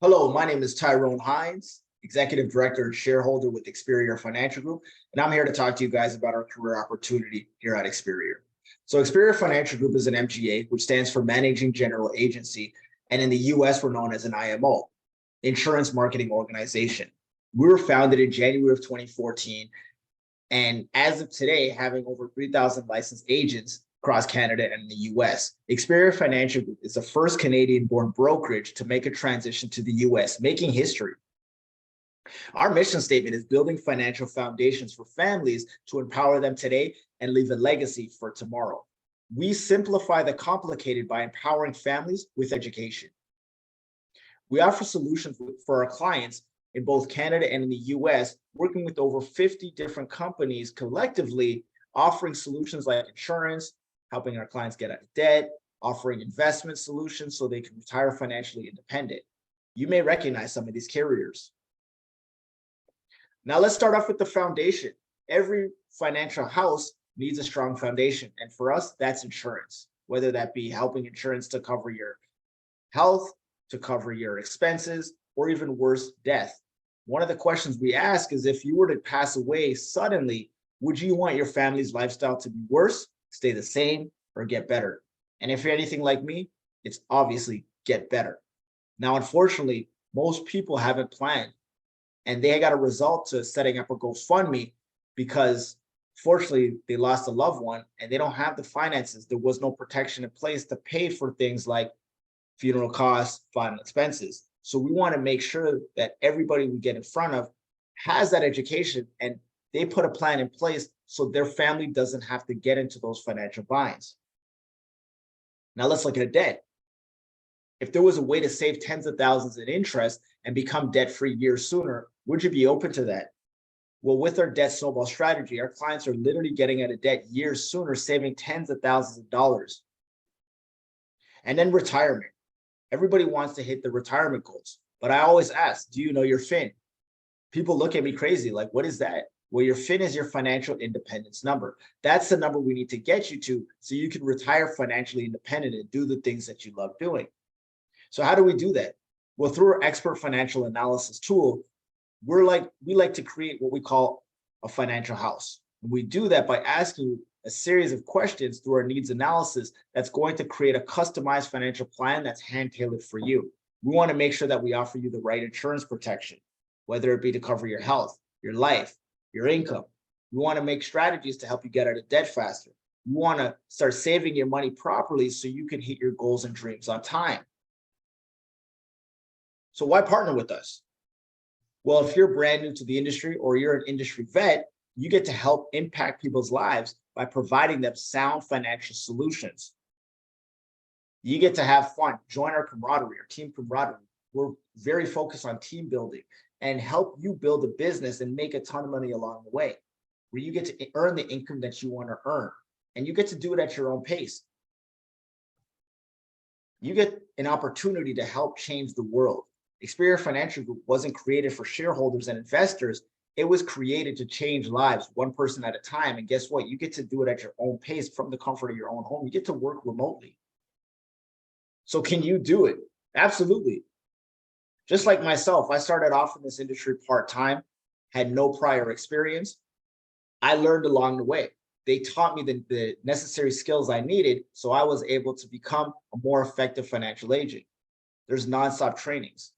Hello, my name is Tyrone Hines, Executive Director and Shareholder with Experior Financial Group, and I'm here to talk to you guys about our career opportunity here at Experior. So Experior Financial Group is an MGA, which stands for Managing General Agency, and in the US, we're known as an IMO, Insurance Marketing Organization. We were founded in January of 2014, and as of today, having over 3,000 licensed agents across Canada and the US. Experior Financial Group is the first Canadian-born brokerage to make a transition to the US, making history. Our mission statement is building financial foundations for families to empower them today and leave a legacy for tomorrow. We simplify the complicated by empowering families with education. We offer solutions for our clients in both Canada and in the US, working with over 50 different companies collectively, offering solutions like insurance, helping our clients get out of debt, offering investment solutions so they can retire financially independent. You may recognize some of these carriers. Now let's start off with the foundation. Every financial house needs a strong foundation. And for us, that's insurance, whether that be helping insurance to cover your health, to cover your expenses, or even worse, death. One of the questions we ask is, if you were to pass away suddenly, would you want your family's lifestyle to be worse, stay the same, or get better? And if you're anything like me, it's obviously get better. Now, unfortunately, most people haven't planned, and they got a result to setting up a GoFundMe because fortunately they lost a loved one and they don't have the finances. There was no protection in place to pay for things like funeral costs, final expenses. So we want to make sure that everybody we get in front of has that education and they put a plan in place so their family doesn't have to get into those financial binds. Now let's look at debt. If there was a way to save tens of thousands in interest and become debt-free years sooner, would you be open to that? Well, with our debt snowball strategy, our clients are literally getting out of debt years sooner, saving tens of thousands of dollars. And then retirement. Everybody wants to hit the retirement goals, but I always ask, do you know your FIN? People look at me crazy, like, what is that? Well, your FIN is your financial independence number. That's the number we need to get you to so you can retire financially independent and do the things that you love doing. So how do we do that? Well, through our expert financial analysis tool, we like to create what we call a financial house. And we do that by asking you a series of questions through our needs analysis that's going to create a customized financial plan that's hand-tailored for you. We want to make sure that we offer you the right insurance protection, whether it be to cover your health, your life, your income. We want to make strategies to help you get out of debt faster. We want to start saving your money properly so you can hit your goals and dreams on time. So why partner with us? Well, if you're brand new to the industry or you're an industry vet, you get to help impact people's lives by providing them sound financial solutions. You get to have fun, join our camaraderie, our team camaraderie. We're very focused on team building and help you build a business and make a ton of money along the way, where you get to earn the income that you want to earn. And you get to do it at your own pace. You get an opportunity to help change the world. Experior Financial Group wasn't created for shareholders and investors. It was created to change lives one person at a time. And guess what? You get to do it at your own pace from the comfort of your own home. You get to work remotely. So can you do it? Absolutely. Just like myself, I started off in this industry part-time, had no prior experience. I learned along the way. They taught me the necessary skills I needed, so I was able to become a more effective financial agent. There's nonstop trainings,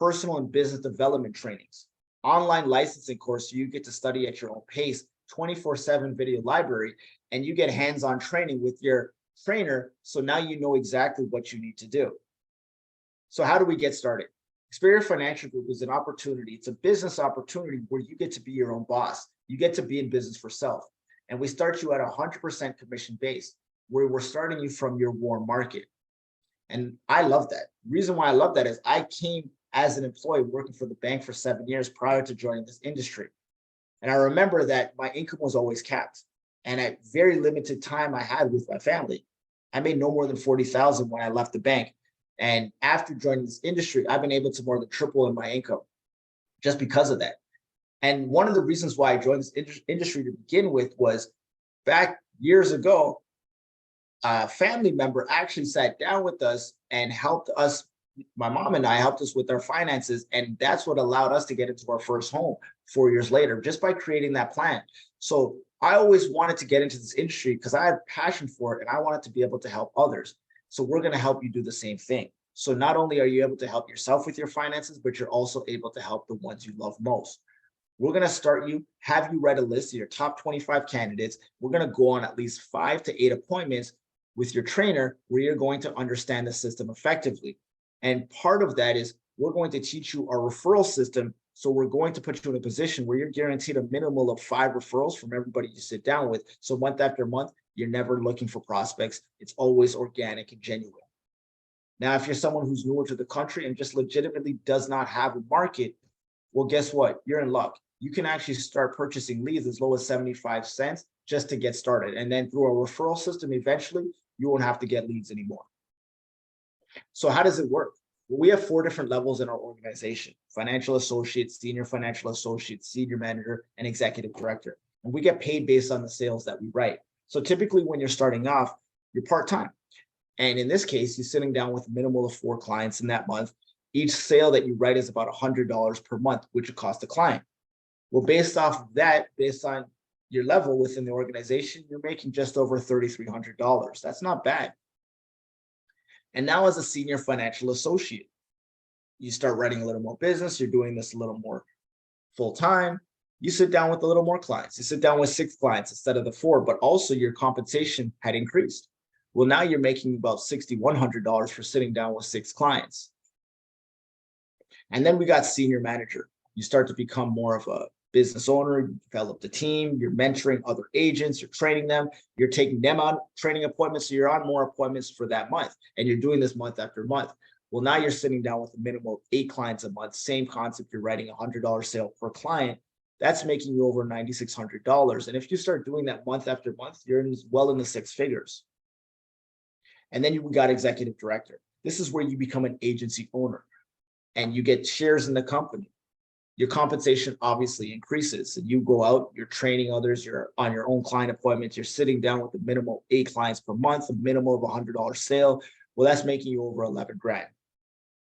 personal and business development trainings, online licensing course, so you get to study at your own pace, 24/7 video library, and you get hands-on training with your trainer, so now you know exactly what you need to do. So how do we get started? Experior Financial Group is an opportunity. It's a business opportunity where you get to be your own boss. You get to be in business for self. And we start you at 100% commission based, where we're starting you from your warm market. And I love that. The reason why I love that is I came as an employee working for the bank for 7 years prior to joining this industry. And I remember that my income was always capped. And at very limited time I had with my family, I made no more than 40,000 when I left the bank. And after joining this industry, I've been able to more than triple in my income just because of that. And one of the reasons why I joined this industry to begin with was back years ago, a family member actually sat down with us and helped us my mom and I helped us with our finances, and that's what allowed us to get into our first home 4 years later, just by creating that plan. So I always wanted to get into this industry because I had passion for it and I wanted to be able to help others. So we're going to help you do the same thing. So not only are you able to help yourself with your finances, but you're also able to help the ones you love most. We're going to have you write a list of your top 25 candidates. We're going to go on at least 5 to 8 appointments with your trainer where you're going to understand the system effectively. And part of that is we're going to teach you our referral system. So we're going to put you in a position where you're guaranteed a minimum of 5 referrals from everybody you sit down with. So month after month, you're never looking for prospects. It's always organic and genuine. Now, if you're someone who's newer to the country and just legitimately does not have a market, well, guess what? You're in luck. You can actually start purchasing leads as low as 75 cents just to get started. And then through a referral system, eventually, you won't have to get leads anymore. So how does it work? Well, we have 4 different levels in our organization: financial associate, senior financial associate, senior manager, and executive director. And we get paid based on the sales that we write. So typically when you're starting off, you're part-time. And in this case, you're sitting down with a minimal of 4 clients in that month. Each sale that you write is about $100 per month, which would cost the client. Well, based off of that, based on your level within the organization, you're making just over $3,300. That's not bad. And now as a senior financial associate, you start writing a little more business. You're doing this a little more full time. You sit down with a little more clients. You sit down with 6 clients instead of the 4, but also your compensation had increased. Well, now you're making about $6,100 for sitting down with 6 clients. And then we got senior manager. You start to become more of a business owner, you develop the team, you're mentoring other agents, you're training them, you're taking them on training appointments. So you're on more appointments for that month, and you're doing this month after month. Well, now you're sitting down with a minimum of 8 clients a month. Same concept. You're writing $100 sale per client. That's making you over $9,600. And if you start doing that month after month, you're well in the 6 figures. And then we got executive director. This is where you become an agency owner and you get shares in the company. Your compensation obviously increases, and you go out, you're training others, you're on your own client appointments, you're sitting down with a minimum of 8 clients per month, a minimum of $100 sale. Well, that's making you over 11 grand.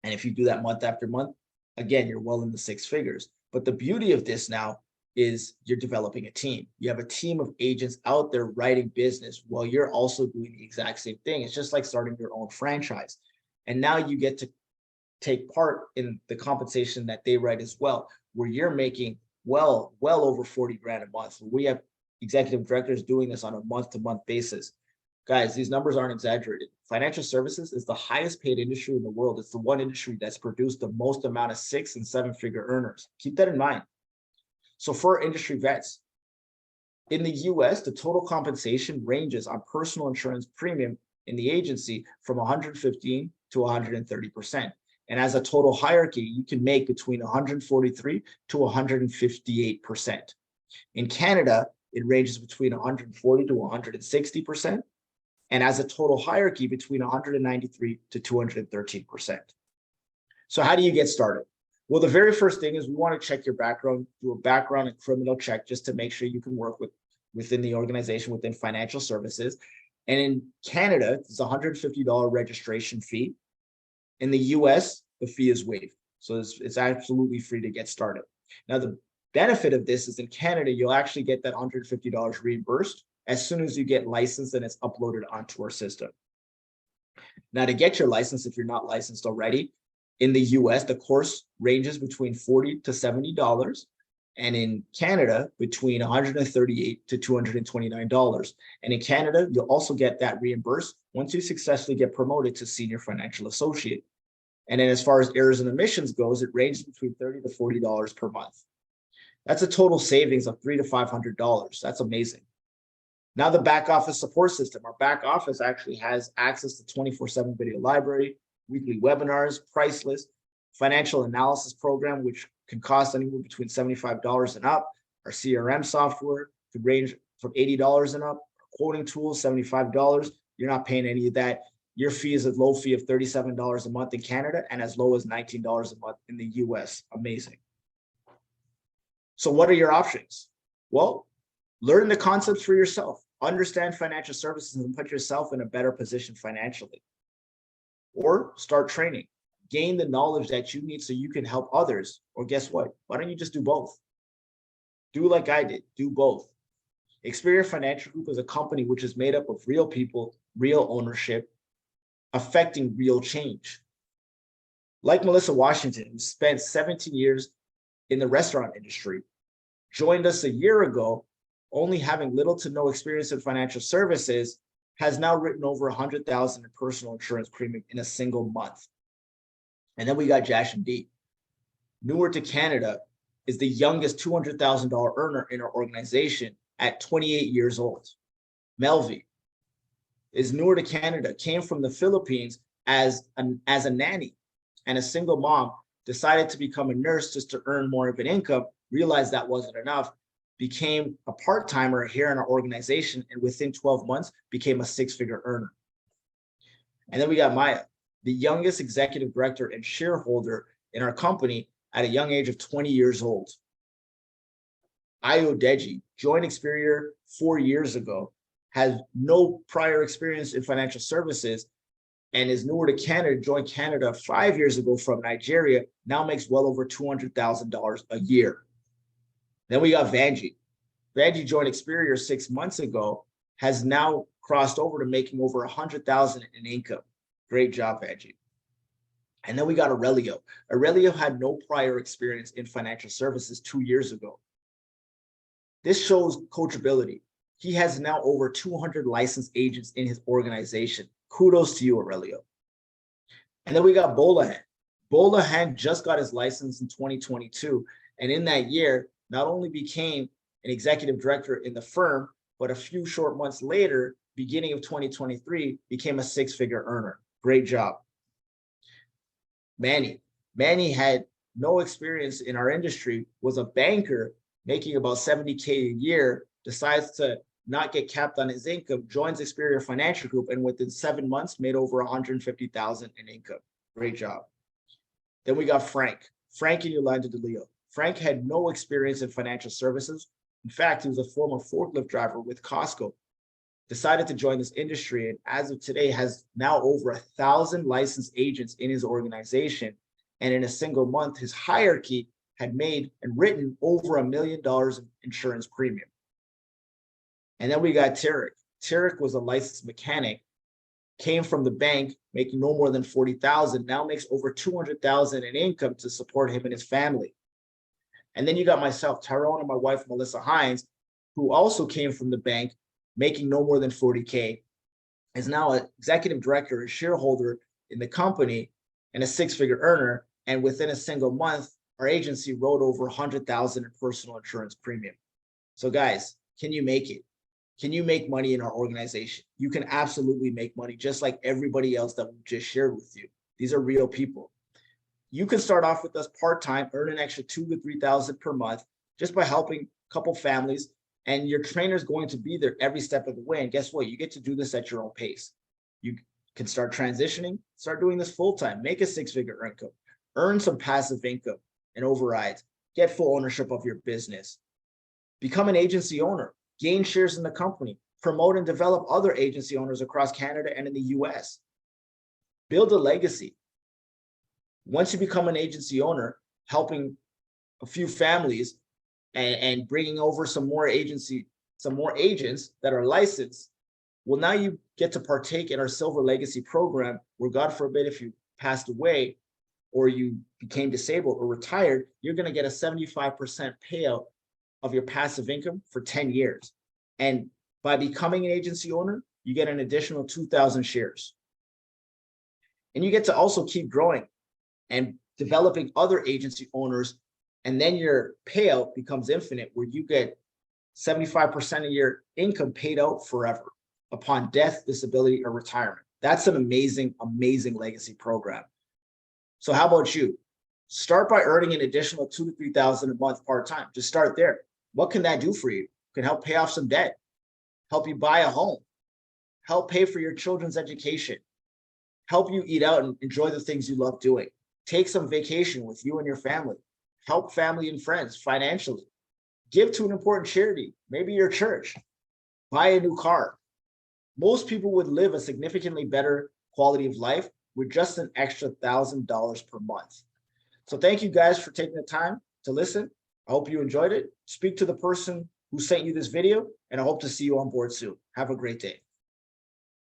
And if you do that month after month, again, you're well in the 6 figures. But the beauty of this now is you're developing a team. You have a team of agents out there writing business while you're also doing the exact same thing. It's just like starting your own franchise. And now you get to take part in the compensation that they write as well, where you're making well over 40 grand a month. We have executive directors doing this on a month-to-month basis. Guys, these numbers aren't exaggerated. Financial services is the highest paid industry in the world. It's the one industry that's produced the most amount of 6- and 7-figure earners. Keep that in mind. So for industry vets, in the US, the total compensation ranges on personal insurance premium in the agency from 115 to 130%. And as a total hierarchy, you can make between 143 to 158%. In Canada, it ranges between 140 to 160%. And as a total hierarchy, between 193 to 213%. So how do you get started? Well, the very first thing is we want to check your background, do a background and criminal check just to make sure you can work within the organization, within financial services. And in Canada, it's a $150 registration fee. In the US, the fee is waived. So it's absolutely free to get started. Now, the benefit of this is in Canada, you'll actually get that $150 reimbursed as soon as you get licensed and it's uploaded onto our system. Now, to get your license, if you're not licensed already, in the US, the course ranges between $40 to $70. And in Canada, between $138 to $229. And in Canada, you'll also get that reimbursed once you successfully get promoted to senior financial associate. And then as far as errors and omissions goes, it ranges between $30 to $40 per month. That's a total savings of $300 to $500. That's amazing. Now the back office support system. Our back office actually has access to 24/7 video library, weekly webinars, price list, financial analysis program, which can cost anywhere between $75 and up. Our CRM software could range from $80 and up. Our quoting tools, $75. You're not paying any of that. Your fee is a low fee of $37 a month in Canada and as low as $19 a month in the US. Amazing. So what are your options? Well, learn the concepts for yourself. Understand financial services and put yourself in a better position financially. Or start training. gain the knowledge that you need so you can help others. Or guess what? Why don't you just do both? Do like I did, do both. Experior Financial Group is a company which is made up of real people, real ownership, affecting real change. Like Melissa Washington, who spent 17 years in the restaurant industry, joined us a year ago, only having little to no experience in financial services, has now written over $100,000 in personal insurance premium in a single month. And then we got Jashin D. Newer to Canada, is the youngest $200,000 earner in our organization at 28 years old. Melvi is newer to Canada, came from the Philippines as a nanny and a single mom, decided to become a nurse just to earn more of an income, realized that wasn't enough, became a part-timer here in our organization, and within 12 months became a six-figure earner. And then we got Maya, the youngest executive director and shareholder in our company at a young age of 20 years old. Ayo Deji joined Experior 4 years ago, has no prior experience in financial services, and is newer to Canada, joined Canada 5 years ago from Nigeria, now makes well over $200,000 a year. Then we got Vanji. Vanji joined Experior 6 months ago, has now crossed over to making over $100,000 in income. Great job, Vanji. And then we got Aurelio. Aurelio had no prior experience in financial services 2 years ago. This shows coachability. He has now over 200 licensed agents in his organization. Kudos to you, Aurelio. And then we got Bolahan. Bolahan just got his license in 2022. And in that year, not only became an executive director in the firm, but a few short months later, beginning of 2023, became a six-figure earner. Great job. Manny had no experience in our industry, was a banker making about $70K a year, decides to not get capped on his income, joins Experior Financial Group, and within 7 months made over $150,000 in income. Great job. Then we got Frank and Yolanda DeLeo. Frank had no experience in financial services. In fact, he was a former forklift driver with Costco, decided to join this industry, and as of today has now over 1,000 licensed agents in his organization. And in a single month, his hierarchy had made and written over $1 million in insurance premium. And then we got Tarek. Tarek was a licensed mechanic, came from the bank, making no more than $40,000, now makes over $200,000 in income to support him and his family. And then you got myself, Tyrone, and my wife, Melissa Hines, who also came from the bank, making no more than $40K, is now an executive director, a shareholder in the company, and a six-figure earner. And within a single month, our agency wrote over $100,000 in personal insurance premium. So guys, can you make it? Can you make money in our organization? You can absolutely make money, just like everybody else that we just shared with you. These are real people. You can start off with us part-time, earn an extra $2,000 to $3,000 per month just by helping a couple families, and your trainer is going to be there every step of the way. And guess what? You get to do this at your own pace. You can start transitioning, start doing this full-time, make a six-figure income, earn some passive income and overrides, get full ownership of your business, become an agency owner, gain shares in the company, promote and develop other agency owners across Canada and in the US, build a legacy. Once you become an agency owner, helping a few families and bringing over some more agents that are licensed, well, now you get to partake in our Silver Legacy program, where God forbid, if you passed away or you became disabled or retired, you're going to get a 75% payout of your passive income for 10 years. And by becoming an agency owner, you get an additional 2,000 shares. And you get to also keep growing and developing other agency owners. And then your payout becomes infinite, where you get 75% of your income paid out forever upon death, disability, or retirement. That's an amazing, amazing legacy program. So how about you? Start by earning an additional $2,000 to $3,000 a month part-time. Just start there. What can that do for you? It can help pay off some debt, help you buy a home, help pay for your children's education, help you eat out and enjoy the things you love doing. Take some vacation with you and your family, help family and friends financially, give to an important charity, maybe your church, buy a new car. Most people would live a significantly better quality of life with just an extra $1,000 per month. So thank you guys for taking the time to listen. I hope you enjoyed it. Speak to the person who sent you this video, and I hope to see you on board soon. Have a great day.